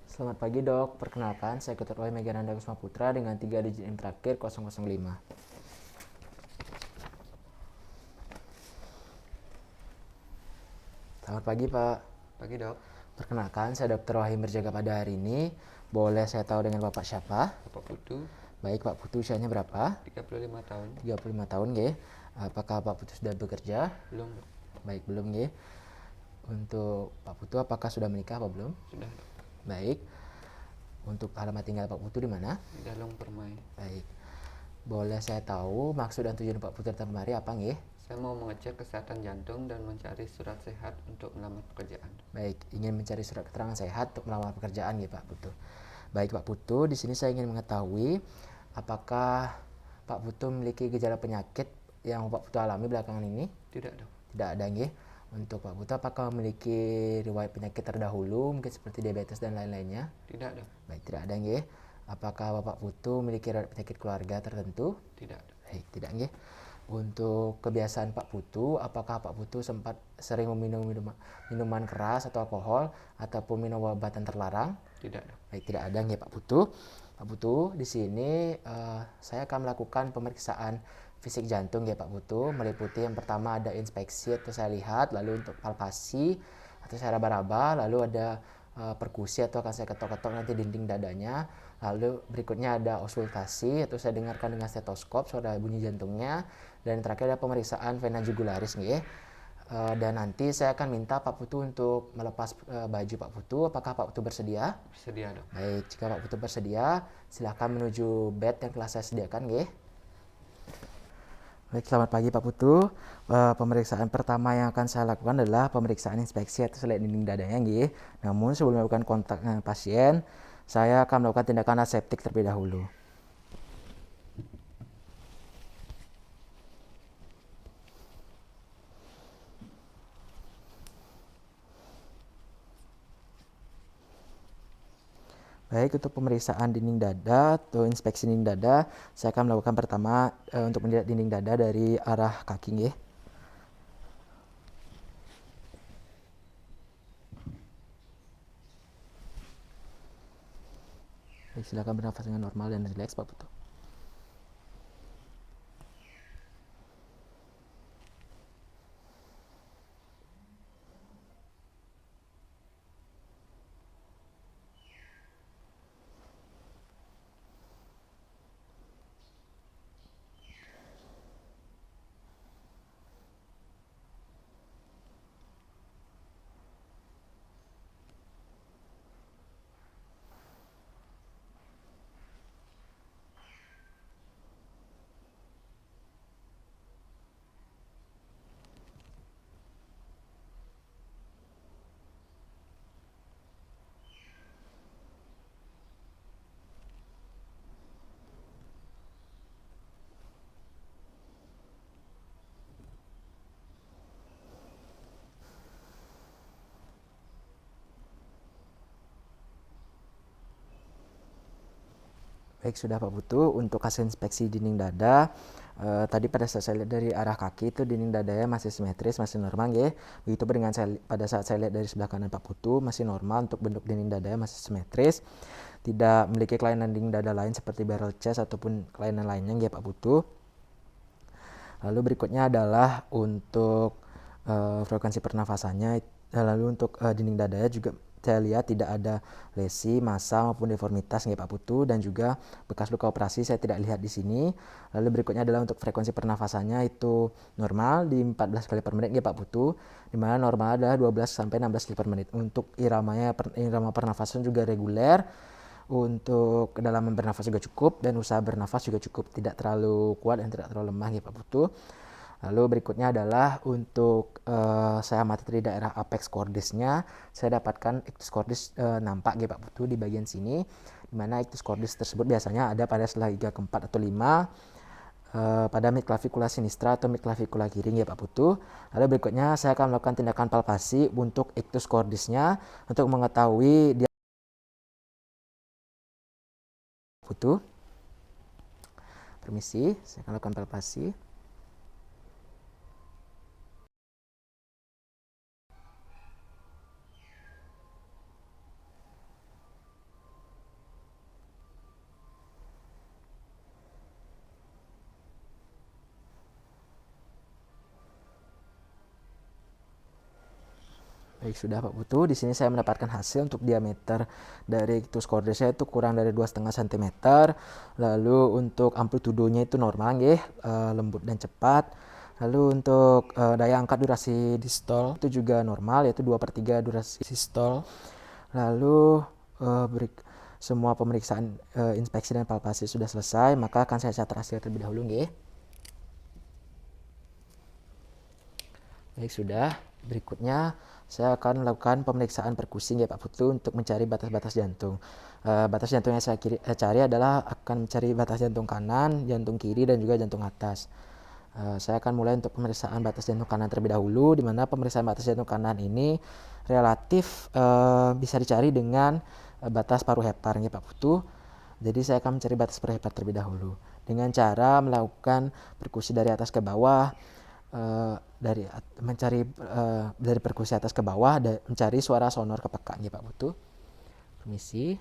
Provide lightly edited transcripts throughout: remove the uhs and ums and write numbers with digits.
Selamat pagi dok, perkenalkan saya Dr. Roy Megananda Kusuma Putra dengan 3 digit yang terakhir 005. Selamat pagi Pak. Pagi dok, Perkenalkan saya Dr. Wahim berjaga pada hari ini. Boleh saya tahu dengan Bapak siapa? Bapak Putu, Baik Pak Putu, usianya berapa? 35 tahun. 35 tahun G. Apakah Pak Putu sudah bekerja? Belum dok, Baik, belum G. Untuk Pak Putu apakah sudah menikah apa belum? sudah dok. Baik. Untuk alamat tinggal Pak Putu di mana? Di Dalung Permai. Baik. Boleh saya tahu maksud dan tujuan Pak Putu datang kemari apa nggih? Saya mau mengecek kesehatan jantung dan mencari surat sehat untuk melamar pekerjaan. Baik, ingin mencari surat keterangan sehat untuk melamar pekerjaan ya Pak Putu. Baik Pak Putu, di sini saya ingin mengetahui apakah Pak Putu memiliki gejala penyakit yang Pak Putu alami belakangan ini? Tidak dok, Tidak ada nggih. Untuk Pak Putu apakah memiliki riwayat penyakit terdahulu mungkin seperti diabetes dan lain-lainnya? tidak dok, Baik, tidak ada nggih. Apakah Bapak Putu memiliki riwayat penyakit keluarga tertentu? tidak dok. Baik, tidak nggih. Untuk kebiasaan Pak Putu, apakah Pak Putu sempat sering meminum minuman keras atau alkohol ataupun minum obat terlarang? Tidak dok. Baik, tidak ada nggih Pak Putu. Pak Putu, di sini saya akan melakukan pemeriksaan fisik jantung ya Pak Putu, meliputi yang pertama ada inspeksi atau saya lihat, lalu untuk palpasi atau saya raba-raba, lalu ada perkusi atau akan saya ketok-ketok nanti dinding dadanya, lalu berikutnya ada auskultasi atau saya dengarkan dengan stetoskop suara bunyi jantungnya, dan terakhir ada pemeriksaan vena jugularis nggih. Dan nanti saya akan minta Pak Putu untuk melepas baju Pak Putu. Apakah Pak Putu bersedia? Bersedia dok. Baik, jika Pak Putu bersedia, silahkan menuju bed yang telah saya sediakan, nggih. Baik, selamat pagi Pak Putu. Pemeriksaan pertama yang akan saya lakukan adalah pemeriksaan inspeksi atau selek dinding dadanya, nggih. Namun sebelum melakukan kontak dengan pasien, saya akan melakukan tindakan aseptik terlebih dahulu. Baik, untuk pemeriksaan dinding dada atau inspeksi dinding dada, saya akan melakukan pertama untuk menjilat dinding dada dari arah kaki, nggih. Baik, silakan bernafas dengan normal dan rileks, Pak Putu. Baik, sudah Pak Putu. Untuk hasil inspeksi dinding dada, tadi pada saat saya lihat dari arah kaki itu dinding dadanya masih simetris, masih normal, ya. Begitu dengan pada saat saya lihat dari sebelah kanan Pak Putu, masih normal untuk bentuk dinding dadanya masih simetris. Tidak memiliki kelainan dinding dada lain seperti barrel chest ataupun kelainan lainnya, ya Pak Putu. Lalu berikutnya adalah untuk frekuensi pernafasannya. Lalu untuk dinding dadanya juga saya lihat tidak ada lesi, massa maupun deformitas nggih Pak Putu, dan juga bekas luka operasi saya tidak lihat di sini. Lalu berikutnya adalah untuk frekuensi pernafasannya itu normal di 14 kali per menit nggih Pak Putu, di mana normal adalah 12 sampai 16 kali per menit. Untuk irama pernafasan juga reguler. Untuk kedalaman bernafas juga cukup dan usaha bernafas juga cukup, tidak terlalu kuat dan tidak terlalu lemah nggih Pak Putu. Lalu berikutnya adalah untuk saya amati di daerah apex cordisnya, saya dapatkan ictus cordis nampak Pak Putu di bagian sini, di mana ictus cordis tersebut biasanya ada pada sela giga keempat atau 5 pada mid clavicula sinistra atau mid clavicula kiri Pak Putu. Lalu berikutnya saya akan melakukan tindakan palpasi untuk ictus cordisnya untuk mengetahui dia Putu. Permisi, saya akan lakukan palpasi. Baik, sudah Pak Putu. Di sini saya mendapatkan hasil untuk diameter dari ictus cordisnya itu kurang dari 2,5 cm. Lalu untuk amplitudonya itu normal nggih, lembut dan cepat. Lalu untuk daya angkat durasi distol itu juga normal, yaitu 2/3 durasi sistol. Lalu semua pemeriksaan inspeksi dan palpasi sudah selesai, maka akan saya catat hasil terlebih dahulu nggih. Baik, sudah. Berikutnya saya akan melakukan pemeriksaan perkusi ya Pak Putu untuk mencari batas-batas jantung. Batas jantung yang saya cari adalah akan mencari batas jantung kanan, jantung kiri, dan juga jantung atas. Saya akan mulai untuk pemeriksaan batas jantung kanan terlebih dahulu, di mana pemeriksaan batas jantung kanan ini relatif bisa dicari dengan batas paruh hepar ya Pak Putu. Jadi saya akan mencari batas paruh hepar terlebih dahulu dengan cara melakukan perkusi dari atas ke bawah, dari perkusi atas ke bawah, mencari suara sonor kepekaan ya Pak Putu. Permisi.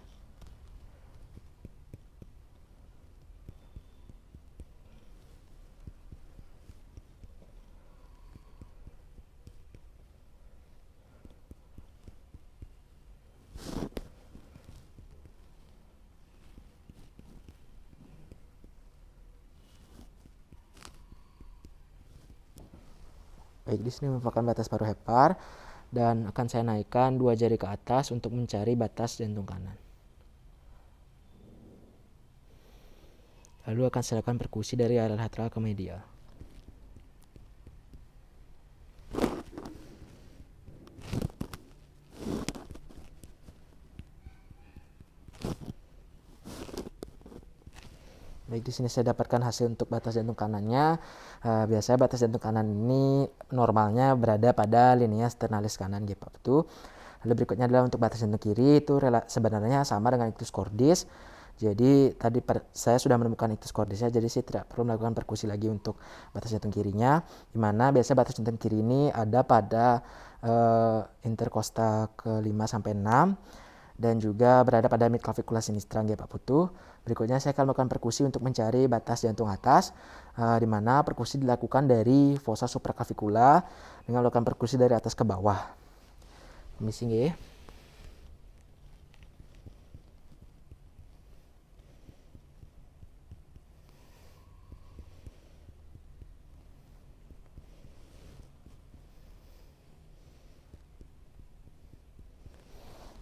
Baik, di sini merupakan batas paruh hepar dan akan saya naikkan 2 jari ke atas untuk mencari batas jantung kanan. Lalu akan saya lakukan perkusi dari area lateral ke medial. Baik, di sini saya dapatkan hasil untuk batas jantung kanannya. Biasanya batas jantung kanan ini normalnya berada pada linea sternalis kanan gitu Pak Putu. Lalu berikutnya adalah untuk batas jantung kiri, itu sebenarnya sama dengan ictus cordis. Jadi tadi saya sudah menemukan ictus cordisnya, jadi saya tidak perlu melakukan perkusi lagi untuk batas jantung kirinya. Dimana biasanya batas jantung kiri ini ada pada interkosta ke-5 sampai 6 dan juga berada pada midclavicula sinistra ya Pak Putu. Berikutnya saya akan melakukan perkusi untuk mencari batas jantung atas, di mana perkusi dilakukan dari fossa supraclavicula dengan melakukan perkusi dari atas ke bawah. Permisi nggih.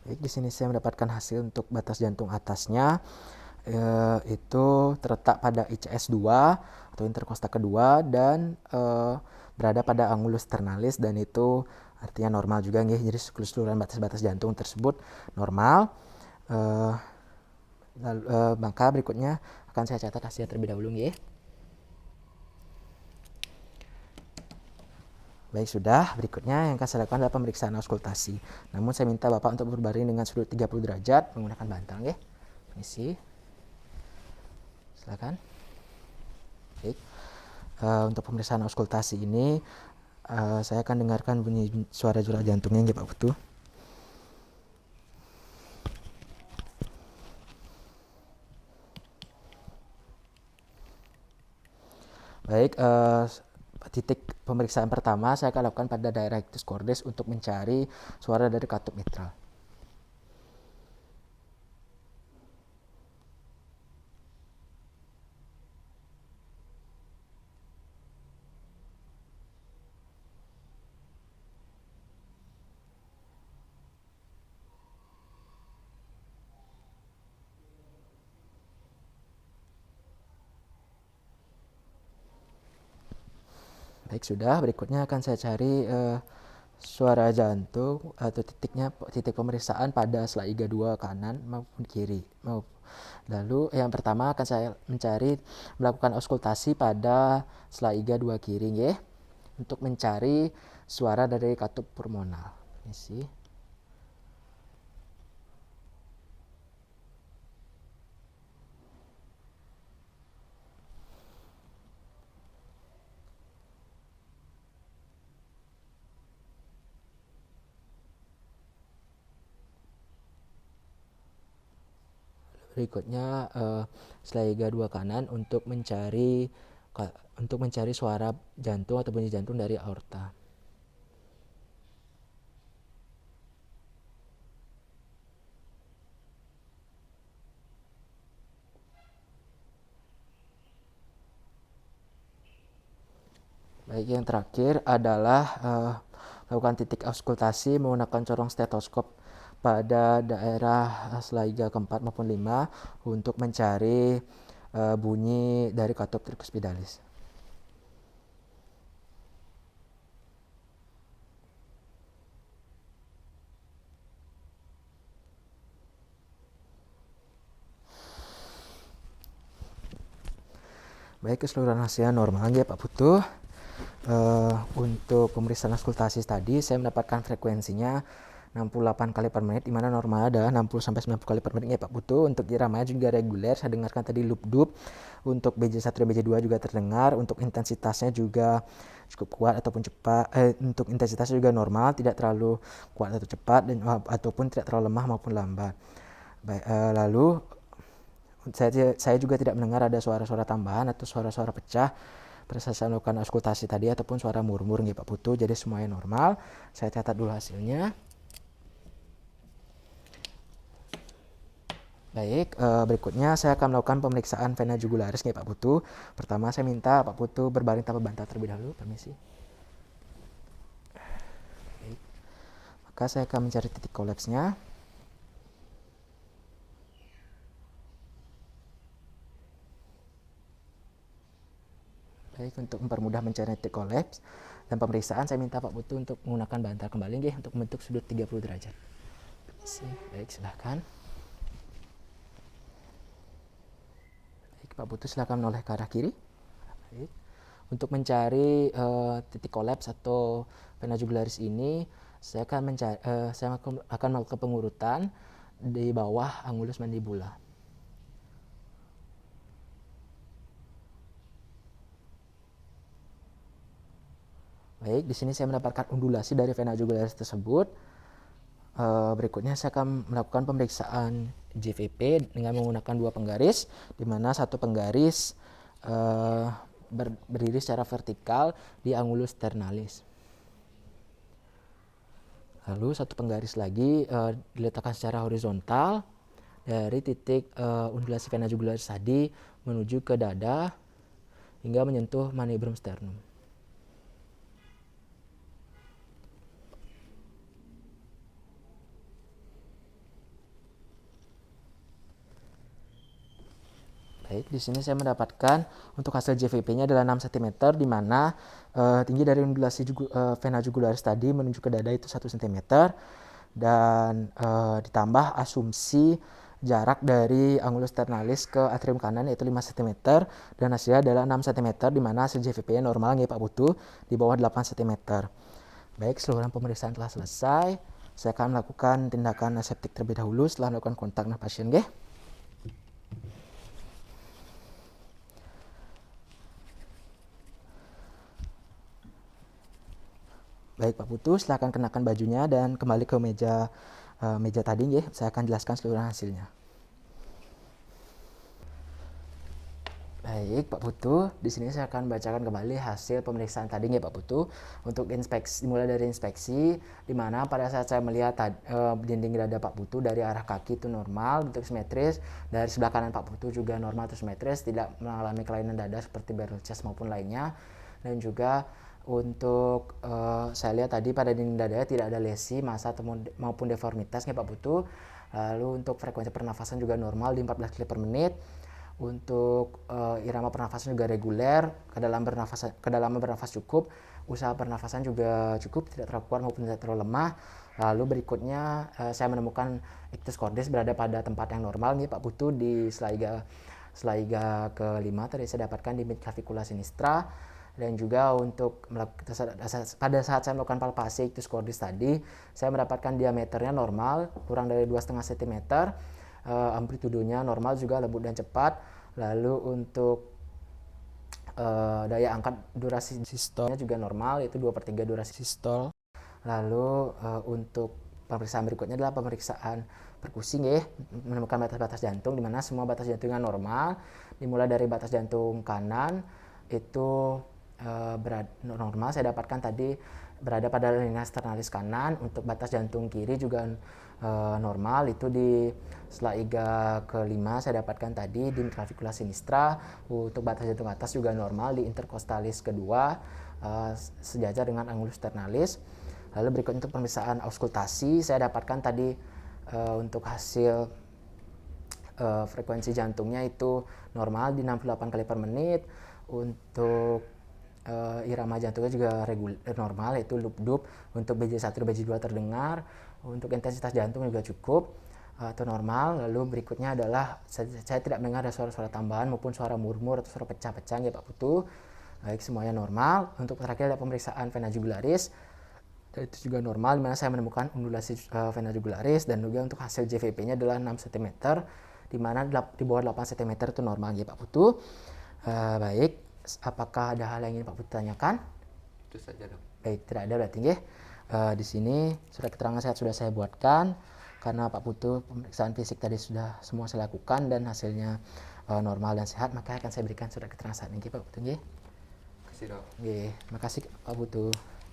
Baik, di sini saya mendapatkan hasil untuk batas jantung atasnya, itu terletak pada ICS 2 atau interkosta kedua dan berada pada angulus sternalis, dan itu artinya normal juga nggih. Jadi keseluruhan batas-batas jantung tersebut normal. Maka berikutnya akan saya catat hasil terlebih dahulu nggih. Baik, sudah. Berikutnya yang akan saya lakukan adalah pemeriksaan auskultasi. Namun saya minta Bapak untuk berbaring dengan sudut 30 derajat menggunakan bantal nggih. Permisi. Silakan. Baik. Untuk pemeriksaan auskultasi ini saya akan dengarkan bunyi suara jura jantungnya nggih Pak Putu. Baik, titik pemeriksaan pertama saya akan lakukan pada daerah ictus cordis untuk mencari suara dari katup mitral. Baik, sudah. Berikutnya akan saya cari suara jantung atau titik pemeriksaan pada selaiga 2 kanan maupun kiri. Lalu yang pertama akan saya melakukan auskultasi pada selaiga 2 kiri nggih, untuk mencari suara dari katup pulmonal. Permisi. Berikutnya selaiga 2 kanan untuk mencari suara jantung atau bunyi jantung dari aorta. Baik, yang terakhir adalah melakukan titik auskultasi menggunakan corong stetoskop pada daerah selaiga keempat maupun 5 untuk mencari bunyi dari katup tricuspidalis. Baik, keseluruhan hasilnya normal ya Pak Putu. Untuk pemeriksaan auskultasi tadi saya mendapatkan frekuensinya 68 kali per menit, dimana normal adalah 60-90 kali per menit ya Pak Putu. Untuk iramanya juga reguler, saya dengarkan tadi loop dub. Untuk BJ1 dan BJ2 juga terdengar. Untuk intensitasnya juga cukup kuat ataupun cepat. Untuk intensitasnya juga normal, tidak terlalu kuat atau cepat, dan ataupun tidak terlalu lemah maupun lambat. Baik, lalu saya juga tidak mendengar ada suara-suara tambahan atau suara-suara pecah pada saat saya melakukan auskultasi tadi, ataupun suara murmur nih Pak Putu. Jadi semuanya normal. Saya catat dulu hasilnya. Baik, berikutnya saya akan melakukan pemeriksaan vena jugularis nih Pak Putu. Pertama saya minta Pak Putu berbaring tanpa bantal terlebih dahulu, permisi. Baik. Maka saya akan mencari titik kolapsnya. Baik, untuk mempermudah mencari titik kolaps dan pemeriksaan, saya minta Pak Putu untuk menggunakan bantal kembali nggih, untuk membentuk sudut 30 derajat. Baik, silahkan. Baik, Pak Putu silahkan menoleh ke arah kiri. Baik. Untuk mencari titik kolaps atau vena jugularis ini, saya akan melakukan pengurutan di bawah angulus mandibula. Baik, di sini saya mendapatkan undulasi dari vena jugularis tersebut. Berikutnya saya akan melakukan pemeriksaan JVP dengan menggunakan 2 penggaris, di mana satu penggaris berdiri secara vertikal di angulus sternalis. Lalu satu penggaris lagi diletakkan secara horizontal dari titik undulasi vena jugularis tadi menuju ke dada hingga menyentuh manibrum sternum. Baik, di sini saya mendapatkan untuk hasil JVP-nya adalah 6 cm, di mana tinggi dari undulasi vena jugularis tadi menuju ke dada itu 1 cm, dan ditambah asumsi jarak dari angulus sternalis ke atrium kanan yaitu 5 cm, dan hasilnya adalah 6 cm, di mana hasil JVP-nya normal ya Pak Putu, di bawah 8 cm. Baik, seluruh pemeriksaan telah selesai. Saya akan melakukan tindakan aseptik terlebih dahulu setelah melakukan kontak dengan pasien nggih. Baik Pak Putu, silakan kenakan bajunya dan kembali ke meja tadi nggih. Saya akan jelaskan seluruh hasilnya. Baik Pak Putu, di sini saya akan bacakan kembali hasil pemeriksaan tadi nggih Pak Putu. Untuk inspeksi, dimulai dari inspeksi, di mana pada saat saya melihat dinding dada Pak Putu dari arah kaki itu normal, bentuk simetris, dari sebelah kanan Pak Putu juga normal atau simetris, tidak mengalami kelainan dada seperti barrel chest maupun lainnya, dan juga untuk saya lihat tadi pada dinding dada tidak ada lesi, massa maupun deformitas nih Pak Putu. Lalu untuk frekuensi pernafasan juga normal di 14 kali per menit. Untuk irama pernafasan juga reguler, kedalaman bernafas cukup, usaha pernafasan juga cukup, tidak terlalu kuat maupun tidak terlalu lemah. Lalu berikutnya saya menemukan ictus cordis berada pada tempat yang normal nih Pak Putu, di selaiga kelima tadi saya dapatkan di midclavicula sinistra. Dan juga untuk pada saat saya melakukan palpasi ictus cordis tadi, saya mendapatkan diameternya normal, kurang dari 2,5 cm, amplitudonya normal juga, lembut dan cepat. Lalu untuk daya angkat durasi sistolnya juga normal, yaitu 2/3 durasi sistol. Lalu untuk pemeriksaan berikutnya adalah pemeriksaan perkusi ya, menemukan batas-batas jantung, di mana semua batas jantungnya normal. Dimulai dari batas jantung kanan itu normal, saya dapatkan tadi berada pada linea sternalis kanan. Untuk batas jantung kiri juga normal, itu di selaiga kelima saya dapatkan tadi di midclavicula sinistra. Untuk batas jantung atas juga normal di intercostalis kedua. sejajar dengan angulus sternalis. Lalu berikut untuk pemeriksaan auskultasi, saya dapatkan tadi untuk hasil frekuensi jantungnya itu normal di 68 kali per menit. Untuk irama jantungnya juga normal, yaitu loop-dub. Untuk BJ1 dan BJ2 terdengar. Untuk intensitas jantung juga cukup atau normal. Lalu berikutnya adalah saya tidak mendengar ada suara-suara tambahan maupun suara murmur atau suara pecah-pecah ya Pak Putu. Baik, semuanya normal. Untuk terakhir ada pemeriksaan vena jugularis. Dan itu juga normal, dimana saya menemukan undulasi vena jugularis, dan juga untuk hasil JVP-nya adalah 6 cm, dimana di bawah 8 cm itu normal ya Pak Putu. Baik, apakah ada hal yang ingin Pak Putu tanyakan? Itu saja dok. Baik, tidak ada berarti ya. Di sini surat keterangan sehat sudah saya buatkan, karena Pak Putu pemeriksaan fisik tadi sudah semua saya lakukan dan hasilnya normal dan sehat, maka akan saya berikan surat keterangan sehat ini Pak Putu. Terima kasih dok. Terima kasih Pak Putu.